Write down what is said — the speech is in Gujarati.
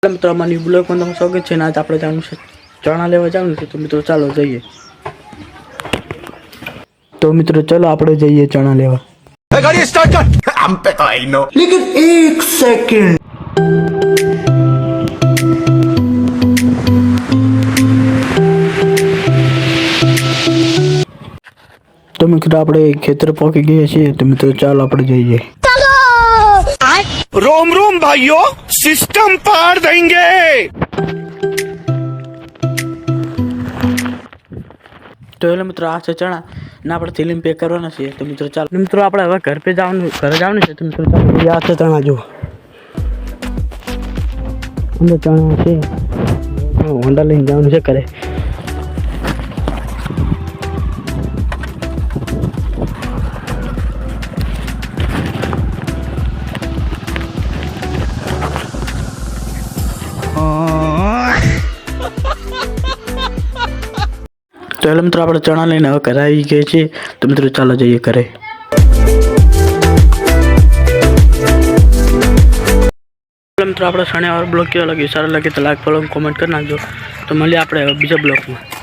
મિત્રો અમારી બ્લોગમાં તમારું સ્વાગત છે ને આજ આપણે જવાનું છે ચણા લેવા જવાનું છે તો મિત્રો ચાલો જઈએ તો મિત્રો ચલો આપણે જઈએ ચણા લેવા गाड़ी स्टार्ट कर हम पे तो आई नो लेकिन एक सेकंड તો મિત્રો આપણે ખેતર પહોંચી ગયા છીએ તો મિત્રો ચાલો આપણે જઈએ रोम रोम भाइयों सिस्टम पार देंगे તો એટલે મિત્રો આ છે ચણા ને આપણે થેલીમાં પેક કરવાના છે તો મિત્રો ચાલો મિત્રો આપણે હવે ઘરે જવાનું છે તો મિત્રો ચાલો આ છે ચણા જો અંદર ચણા છે હોન્ડા લઈને જવાનું છે ઘરે તો એટલે મિત્રો આપણે ચણા લઈને હવે ઘરે આવી ગયા છીએ તો મિત્રો ચાલો જઈએ ઘરે મિત્રો આપણે શનિવાર બ્લોગ કેવો લાગ્યો સારો લાગે તો લાઈક ફોલો કોમેન્ટ કરી નાખજો તો મળીએ આપણે હવે બીજા બ્લોગમાં